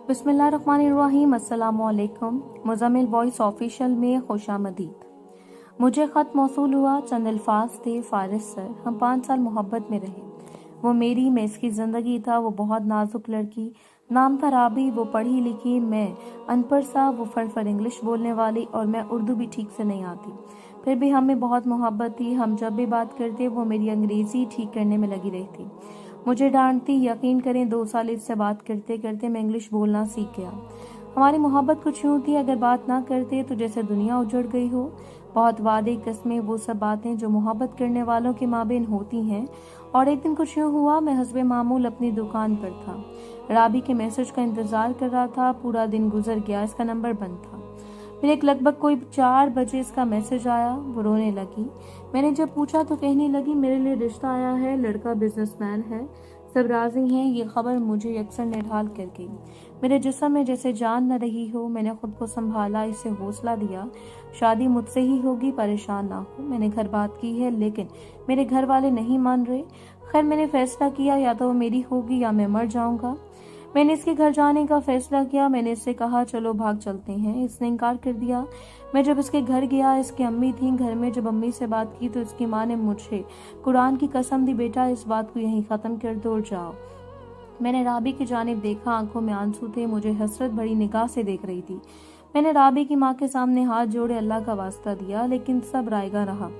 बिस्मिल्लाहिर्रहमानिर्रहीम। अस्सलामुअलैकुम। Muzammil voice official में खुशामदीद। मुझे ख़त मौसूल हुआ। चंद अल्फाज थे। फारिस सर, हम 5 साल मोहब्बत में रहे। वो मेरी, मैं इसकी ज़िंदगी था। वो बहुत नाजुक लड़की, नाम था राबी। वो पढ़ी लिखी, मैं अनपढ़ सा। वो फड़ इंग्लिश बोलने वाली और मैं उर्दू भी ठीक से नहीं आती। फिर भी हमें बहुत मोहब्बत थी। हम जब भी बात करते वो मेरी अंग्रेज़ी ठीक करने में लगी रहती, मुझे डांटती। यकीन करें 2 साल इससे बात करते करते मैं इंग्लिश बोलना सीख गया। हमारी मोहब्बत कुछ यूँ थी, अगर बात ना करते तो जैसे दुनिया उजड़ गई हो। बहुत वादे कस्में, वो सब बातें जो मोहब्बत करने वालों के माबेन होती हैं। और एक दिन कुछ यूँ हुआ, मैं हस्बे मामूल अपनी दुकान पर था। राबी के मैसेज का इंतजार कर रहा था। पूरा दिन गुजर गया, इसका नंबर बंद था। फिर एक लगभग कोई 4 बजे इसका मैसेज आया। वो रोने लगी। मैंने जब पूछा तो कहने लगी, मेरे लिए रिश्ता आया है, लड़का बिजनेसमैन है, सब राजी हैं। ये खबर मुझे अक्सर निढाल कर गई। मेरे जिस्म में जैसे जान न रही हो। मैंने खुद को संभाला, इसे हौसला दिया, शादी मुझसे ही होगी, परेशान ना हो। मैंने घर बात की है, लेकिन मेरे घर वाले नहीं मान रहे। खैर मैंने फैसला किया, या तो वो मेरी होगी या मैं मर जाऊंगा। मैंने इसके घर जाने का फैसला किया। मैंने इससे कहा चलो भाग चलते हैं। इसने इनकार कर दिया। मैं जब इसके घर गया, इसकी अम्मी थी घर में। जब अम्मी से बात की तो इसकी माँ ने मुझे कुरान की कसम दी, बेटा इस बात को यहीं खत्म कर दो और जाओ। मैंने राबी की जानिब देखा, आंखों में आंसू थे, मुझे हसरत भरी निगाह से देख रही थी। मैंने राबी की माँ के सामने हाथ जोड़े अल्लाह का वास्ता दिया, लेकिन सब रायगा रहा।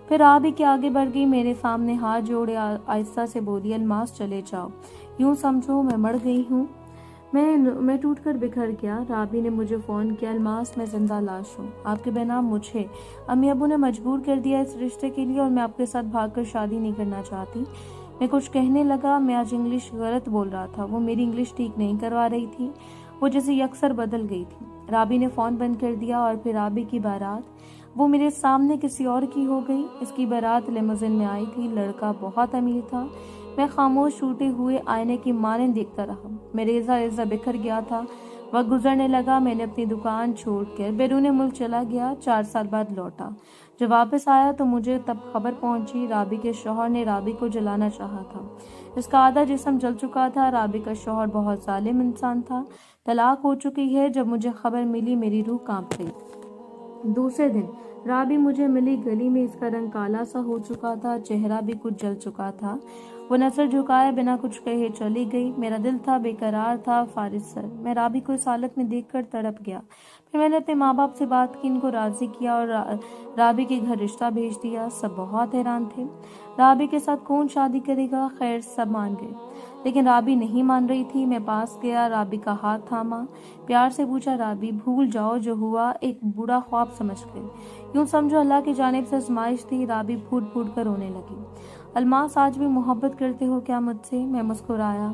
फिर राबी के आगे बढ़ गई, मेरे सामने हाथ जोड़े आहिस्ता से बोली, अलमास चले जाओ, यूं समझो मैं मर गई हूँ। मैं टूट कर बिखर गया। राबी ने मुझे फ़ोन किया, अलमास मैं जिंदा लाश हूँ। आपके बहना मुझे अम्मी अबू ने मजबूर कर दिया इस रिश्ते के लिए, और मैं आपके साथ भागकर शादी नहीं करना चाहती। मैं कुछ कहने लगा। मैं आज इंग्लिश गलत बोल रहा था। वो मेरी इंग्लिश ठीक नहीं करवा रही थी। वो जैसे अक्सर बदल गई थी। राबी ने फ़ोन बंद कर दिया। और फिर राबी की बारात, वो मेरे सामने किसी और की हो गई। इसकी बारात लिमोजिन में आई थी। लड़का बहुत अमीर था। मैं खामोश टूटे हुए आईने की माने देखता रहा। मैं रेजा रेजा बिखर गया था। वक्त गुजरने लगा। मैंने अपनी दुकान छोड़कर बैरून मुल्क चला गया। 4 साल बाद लौटा। जब वापस आया तो मुझे तब खबर पहुंची, राबी के शौहर ने राबी को जलाना चाहा था। इसका आधा जिस्म जल चुका था। राबी का शौहर बहुत जालिम इंसान था। तलाक हो चुकी है। जब मुझे खबर मिली मेरी रूह कांप गई। दूसरे दिन राबी मुझे मिली। गली में इसका रंग काला सा हो चुका था, चेहरा भी कुछ जल चुका था। वो नजर झुकाए बिना कुछ कहे चली गई। मेरा दिल था बेकरार था। फारिस सर, मैं राबी को इस हालत में देखकर तड़प गया। फिर मैंने अपने माँ बाप से बात की, इनको राजी किया और राबी के घर रिश्ता भेज दिया। सब बहुत हैरान थे, राबी के साथ कौन शादी करेगा। खैर सब मान गए, लेकिन राबी नहीं मान रही थी। मैं पास गया, राबी का हाथ थामा, प्यार से पूछा, राबी भूल जाओ जो हुआ, एक बुरा ख्वाब समझ कर, यूं समझो अल्लाह की जानिब से आजमाइश थी। राबी फूट फूट कर रोने लगी। अलमास आज भी मोहब्बत करते हो क्या मुझसे? मैं मुस्कुराया।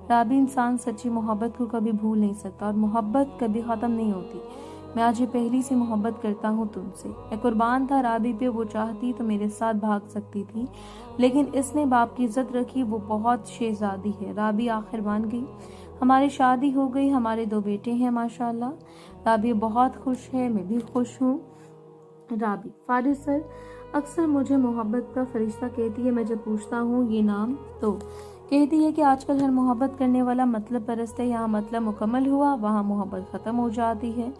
राबी, इंसान सच्ची मोहब्बत को कभी भूल नहीं सकता और मोहब्बत कभी ख़त्म नहीं होती। मैं आज ये पहली सी मोहब्बत करता हूँ तुमसे। मैं कुर्बान था राबी पे। वो चाहती तो मेरे साथ भाग सकती थी, लेकिन इसने बाप की इज्जत रखी। वो बहुत शहजादी है। राबी आखिर मान गई। हमारी शादी हो गई। हमारे 2 बेटे हैं माशाल्लाह। राबी बहुत खुश है, मैं भी खुश हूँ। राबी, फारिस सर अक्सर मुझे मोहब्बत का फरिश्ता कहती है। मैं जब पूछता हूँ ये नाम तो कहती है कि आजकल हर मोहब्बत करने वाला मतलब परस्त है। यहाँ मतलब मुकम्मल हुआ, वहाँ मोहब्बत ख़त्म हो जाती है।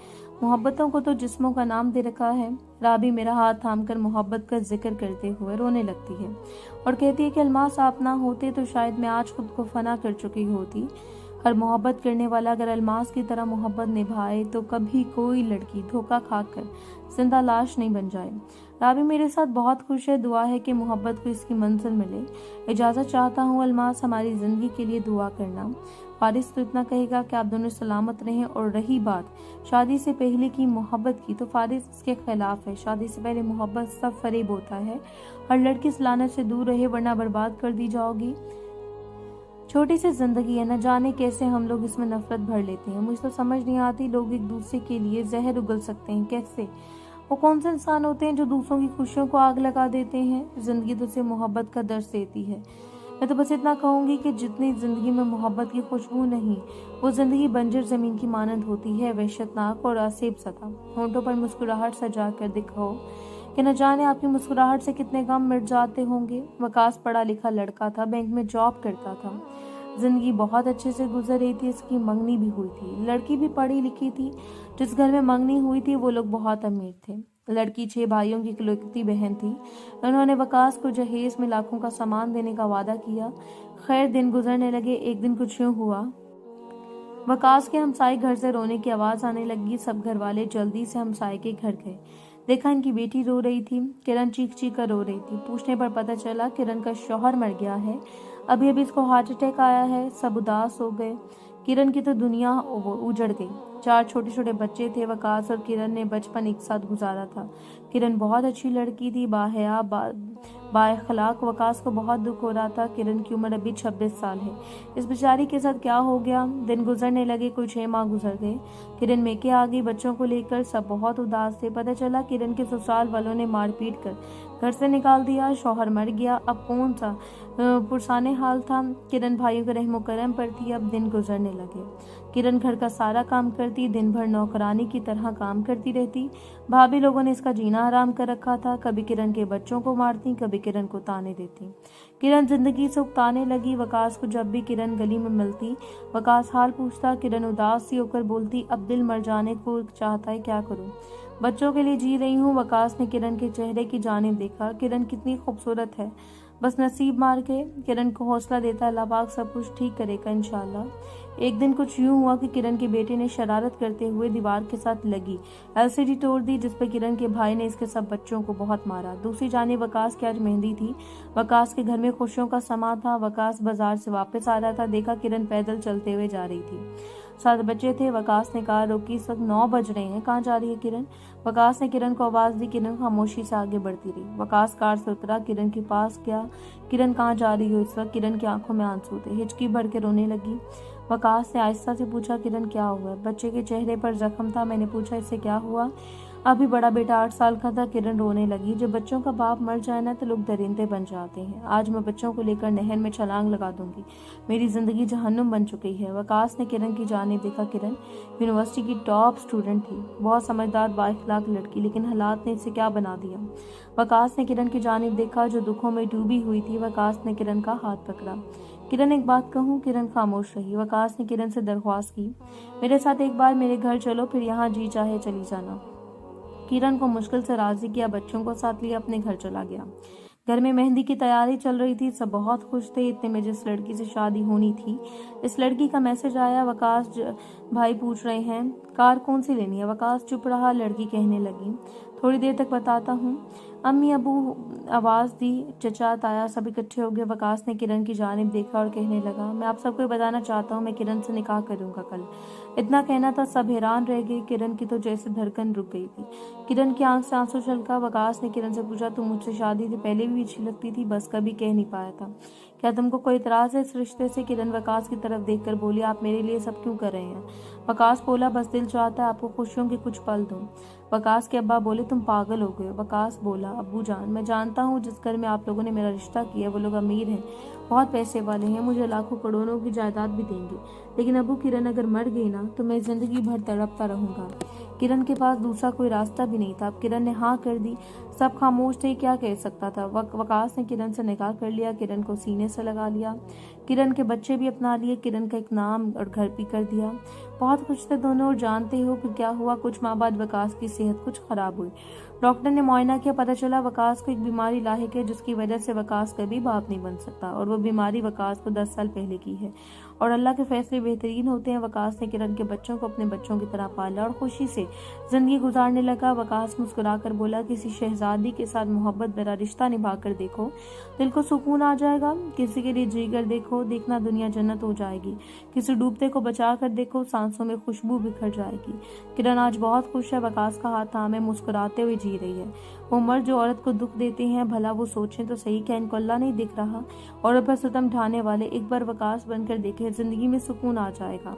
मोहब्बतों को तो जिस्मों का नाम दे रखा है। राबी मेरा हाथ थामकर मोहब्बत का जिक्र करते हुए रोने लगती है और कहती है कि अलमास आप ना होते तो शायद मैं आज खुद को फना कर चुकी होती। हर मोहब्बत करने वाला अगर अलमास की तरह मोहब्बत निभाए तो कभी कोई लड़की धोखा खाकर जिंदा लाश नहीं बन जाए। राबी मेरे साथ बहुत खुश है। दुआ है कि मोहब्बत को इसकी मंजिल मिले। इजाज़त चाहता हूँ अलमास, हमारी ज़िंदगी के लिए दुआ करना। फारिस तो इतना कहेगा कि आप दोनों सलामत रहें। और रही बात शादी से पहले की मोहब्बत की, तो फारिस इसके खिलाफ है। शादी से पहले मोहब्बत सब फरेब होता है। हर लड़की इस लानत से दूर रहे, वरना बर्बाद कर दी जाओगी। छोटी सी जिंदगी है, न जाने कैसे हम लोग इसमें नफरत भर लेते हैं। मुझे तो समझ नहीं आती, लोग एक दूसरे के लिए जहर उगल सकते हैं कैसे? वो कौन से इंसान होते हैं जो दूसरों की खुशियों को आग लगा देते हैं? जिंदगी तो सिर्फ मोहब्बत का दर्स देती है। मैं तो बस इतना कहूंगी कि जितनी जिंदगी में मोहब्बत की खुशबू नहीं, वो जिंदगी बंजर जमीन की मानंद होती है, वहशतनाक और असेब सदा। होंठों पर मुस्कुराहट सजा कर दिखाओ कि न जाने आपकी मुस्कुराहट से कितने गम मिट जाते होंगे। वकास पढ़ा लिखा लड़का था, बैंक में जॉब करता था। जिंदगी बहुत अच्छे से गुजर रही थी। इसकी मंगनी भी हुई थी। लड़की भी पढ़ी लिखी थी। जिस घर में मंगनी हुई थी वो लोग बहुत अमीर थे। लड़की 6 भाइयों की इकलौती बहन थी। उन्होंने वकास को जहेज में लाखों का सामान देने का वादा किया। खैर, दिन गुजरने लगे। एक दिन कुछ यूं हुआ, वकास के हमसाए घर से रोने की आवाज आने लगी। सब घर वाले जल्दी से हमसाए के घर गए। देखा इनकी बेटी रो रही थी। किरण चीख चीख कर रो रही थी। पूछने पर पता चला किरण का शौहर मर गया है। अभी अभी इसको हार्ट अटैक आया है। सब उदास हो गए। किरण की तो दुनिया उजड़ गई। 4 छोटे छोटे बच्चे थे। वकास और किरण ने बचपन एक साथ गुजारा था। किरण बहुत अच्छी लड़की थी, बाहया बाएखलाक। वकास को बहुत दुख हो रहा था। किरण की उम्र अभी 26 साल है। इस बेचारी के साथ क्या हो गया। दिन गुजरने लगे। कुछ 6 माह गुजर गए। किरण मेके आ गई बच्चों को लेकर। सब बहुत उदास थे। पता चला किरण के ससुराल वालों ने मारपीट कर घर से निकाल दिया। शौहर मर गया। अब कौन सा पुरसाने हाल था। किरण भाइयों के रहमो करम पर थी। अब दिन गुजरने लगे। किरण घर का सारा काम करती। दिन भर नौकरानी की तरह काम करती रहती। भाभी लोगों ने इसका जीना हराम कर रखा था। कभी किरण के बच्चों को मारती, कभी किरण को ताने देती। किरण जिंदगी से उकताने लगी। वकास को जब भी किरण गली में मिलती, वकास हाल पूछता। किरण उदास सी होकर बोलती, अब दिल मर जाने को चाहता है, क्या करूं। बच्चों के लिए जी रही हूँ। वकास ने किरण के चेहरे की जानिब देखा। किरण कितनी खूबसूरत है, बस नसीब मार के। किरण को हौसला देता, अल्लाह पाक सब कुछ ठीक करेगा इंशाल्लाह। एक दिन कुछ यूं हुआ कि किरण के बेटे ने शरारत करते हुए दीवार के साथ लगी एलसीडी तोड़ दी, जिस पर किरण के भाई ने इसके सब बच्चों को बहुत मारा। दूसरी जानिब वकास की आज मेहंदी थी। वकास के घर में खुशियों का समा था। वकास बाजार से वापस आ रहा था। देखा किरण पैदल चलते हुए जा रही थी। 7 बच्चे थे। वकास ने कहा, रोकी, इस वक्त 9 बज रहे हैं, कहाँ जा रही है किरण। वकास ने किरण को आवाज दी। किरण खामोशी से आगे बढ़ती रही। वकास कार से उतरा, किरण के पास गया। किरण, कहाँ जा रही हो। इस वक्त किरण की आंखों में आंसू थे। हिचकी भर के रोने लगी। वकास ने आहिस्ता से पूछा, किरण क्या हुआ। बच्चे के चेहरे पर जख्म था। मैंने पूछा, इससे क्या हुआ। अभी बड़ा बेटा 8 साल का था। किरण रोने लगी। जब बच्चों का बाप मर जाए ना तो लोग दरिंदे बन जाते हैं। आज मैं बच्चों को लेकर नहर में छलांग लगा दूंगी। मेरी जिंदगी जहन्नुम बन चुकी है। वकास ने किरण की जानिब देखा। किरण यूनिवर्सिटी की टॉप स्टूडेंट थी, बहुत समझदार बाइखलाक लड़की, लेकिन हालात ने इसे क्या बना दिया। वकास ने किरण की जानिब देखा जो दुखों में डूबी हुई थी। वकास ने किरण का हाथ पकड़ा। किरण, एक बात कहूँ। किरण खामोश रही। वकास ने किरण से दरख्वास्त की, मेरे साथ एक बार मेरे घर चलो, फिर यहाँ जी चाहे चली जाना। किरण को मुश्किल से राजी किया, बच्चों को साथ लिया, अपने घर चला गया। घर में मेहंदी की तैयारी चल रही थी। सब बहुत खुश थे। इतने में जिस लड़की से शादी होनी थी, इस लड़की का मैसेज आया। वकास भाई पूछ रहे हैं कार कौन सी लेनी है। वकास चुप रहा। लड़की कहने लगी, थोड़ी देर तक बताता हूँ। अम्मी अबू आवाज दी। चचा ताया सब इकट्ठे हो गए। वकास ने किरण की जानिब देखा और कहने लगा, मैं आप सबको बताना चाहता हूँ, मैं किरण से निकाह करूंगा कल। इतना कहना था। सब हैरान रह गए। किरण की तो जैसे धड़कन रुक गई थी। किरण की आंख से आंसू छलका। वकास ने किरण से पूछा, तुम मुझसे शादी से पहले भी अच्छी लगती थी, बस कभी कह नहीं पाया था, क्या तुमको कोई इतराज है इस रिश्ते से। किरण वकास की तरफ देखकर बोली, आप मेरे लिए सब क्यों कर रहे हैं। वकास बोला, बस दिल चाहता है आपको खुशियों के कुछ पल दूं। वकास के अब्बा बोले, तुम पागल हो गए। वकास बोला, अब्बू जान, मैं जानता हूँ जिस घर में आप लोगों ने मेरा रिश्ता किया वो लोग अमीर हैं, बहुत पैसे वाले हैं, मुझे लाखों करोड़ों की जायदाद भी देंगे, लेकिन अबू किरण अगर मर गई ना तो मैं जिंदगी भर तड़पता रहूंगा। किरण के पास दूसरा कोई रास्ता भी नहीं था। अब किरण ने हाँ कर दी। सब खामोश थे, क्या कह सकता था। वकास ने किरण से निकाह कर लिया। किरण को सीने से लगा लिया। किरण के बच्चे भी अपना लिए। किरण का एक नाम और घर भी कर दिया। बहुत खुश थे दोनों। और जानते हो फिर क्या हुआ। कुछ माह बाद वकास की सेहत कुछ खराब हुई। डॉक्टर ने मुआयना किया। पता चला वकास को एक बीमारी लाहिक है जिसकी वजह से वकास कभी बाप नहीं बन सकता, और वो बीमारी वकास को 10 साल पहले की है। और अल्लाह के फैसले बेहतरीन होते हैं। वकास ने किरण के बच्चों को अपने बच्चों की तरह पाला और खुशी से जिंदगी गुजारने लगा। वकास मुस्कुराकर बोला, किसी शहजादी के साथ मोहब्बत भरा रिश्ता निभा कर देखो, दिल को सुकून आ जाएगा। किसी के लिए जी कर देखो, देखना दुनिया जन्नत हो जाएगी। किसी डूबते को बचा कर देखो, सांसों में खुशबू बिखर जाएगी। किरण आज बहुत खुश है। वकास का हाथ थामे मुस्कुराते हुए जी रही है। वो मर्द जो औरत को दुख देते हैं, भला वो सोचें तो सही, क्या इनको अल्लाह नहीं दिख रहा। औरत पर सितम ढाने वाले एक बार वकास बनकर देखे, जिंदगी में सुकून आ जाएगा।